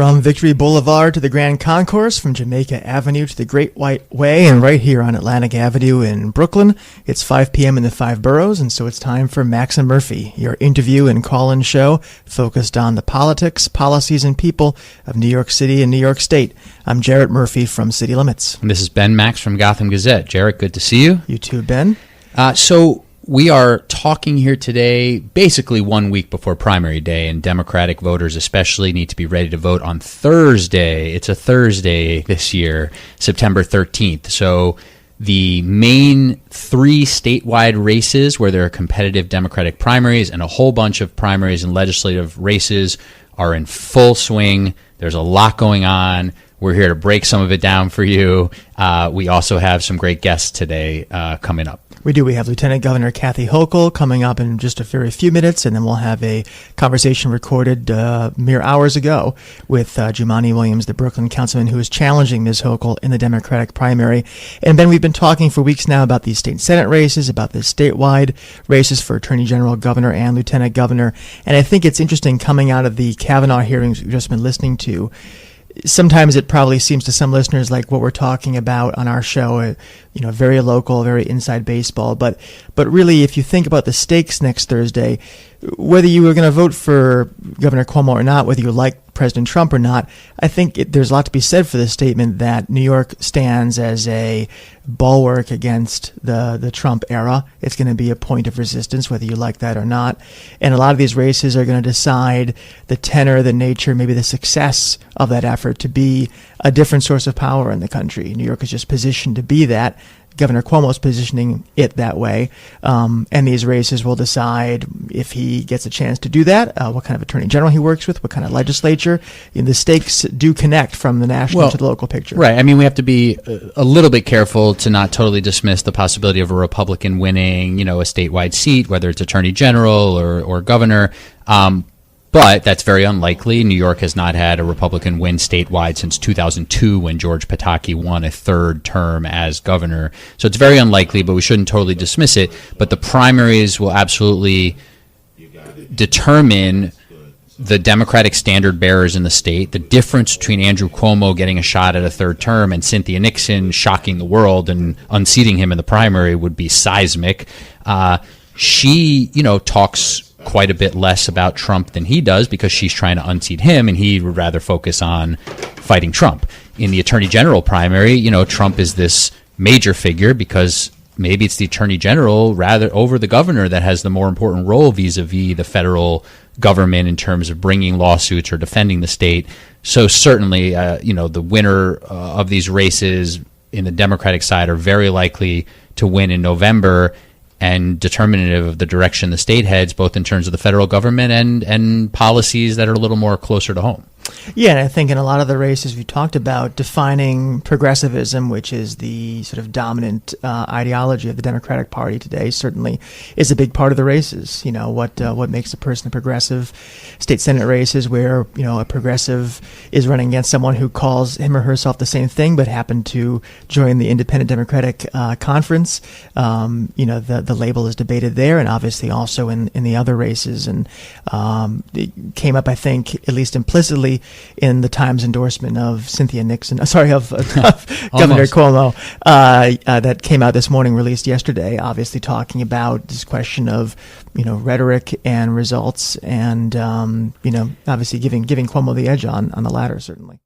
From Victory Boulevard to the Grand Concourse, from Jamaica Avenue to the Great White Way, and right here on Atlantic Avenue in Brooklyn, it's 5 p.m. in the five boroughs, and so it's time for Max and Murphy, your interview and call-in show focused on the politics, policies, and people of New York City and New York State. I'm Jarrett Murphy from City Limits. And this is Ben Max from Gotham Gazette. Jarrett, good to see you. You too, Ben. So we are talking here today basically 1 week before primary day, and Democratic voters especially need to be ready to vote on Thursday. It's a Thursday this year, September 13th. So the main three statewide races where there are competitive Democratic primaries and a whole bunch of primaries and legislative races are in full swing. There's a lot going on. We're here to break some of it down for you. We also have some great guests today coming up. We do. We have Lieutenant Governor Kathy Hochul coming up in just a very few minutes, and then we'll have a conversation recorded mere hours ago with Jumaane Williams, the Brooklyn councilman who is challenging Ms. Hochul in the Democratic primary. And Ben, we've been talking for weeks now about these state and Senate races, about the statewide races for Attorney General, Governor, and Lieutenant Governor. And I think it's interesting coming out of the Kavanaugh hearings we've just been listening to. Sometimes it probably seems to some listeners like what we're talking about on our show, very local, very inside baseball. But really, if you think about the stakes next Thursday, whether you were going to vote for Governor Cuomo or not, whether you like President Trump or not, I think there's a lot to be said for the statement that New York stands as a bulwark against the Trump era. It's going to be a point of resistance, whether you like that or not. And a lot of these races are going to decide the tenor, the nature, maybe the success of that effort to be a different source of power in the country. New York is just positioned to be that. Governor Cuomo is positioning it that way, and these races will decide if he gets a chance to do that, what kind of attorney general he works with, what kind of legislature. The stakes do connect from the national to the local picture. Right. I mean, we have to be a little bit careful to not totally dismiss the possibility of a Republican winning, a statewide seat, whether it's attorney general or governor. But that's very unlikely. New York has not had a Republican win statewide since 2002 when George Pataki won a third term as governor. So it's very unlikely, but we shouldn't totally dismiss it. But the primaries will absolutely determine the Democratic standard bearers in the state. The difference between Andrew Cuomo getting a shot at a third term and Cynthia Nixon shocking the world and unseating him in the primary would be seismic. She, talks quite a bit less about Trump than he does because she's trying to unseat him, and he would rather focus on fighting Trump. In the attorney general primary, Trump is this major figure because maybe it's the attorney general rather over the governor that has the more important role vis-a-vis the federal government in terms of bringing lawsuits or defending the state. So certainly, the winner of these races in the Democratic side are very likely to win in November, and determinative of the direction the state heads, both in terms of the federal government and policies that are a little more closer to home. Yeah, and I think in a lot of the races we talked about, defining progressivism, which is the sort of dominant ideology of the Democratic Party today, certainly is a big part of the races. What makes a person a progressive? State Senate races where, a progressive is running against someone who calls him or herself the same thing, but happened to join the Independent Democratic Conference. The label is debated there, and obviously also in the other races. And it came up, I think, at least implicitly, in the Times endorsement of Cynthia Nixon, of Governor Cuomo, that came out this morning, released yesterday, obviously talking about this question of, rhetoric and results and, obviously giving Cuomo the edge on the latter, certainly.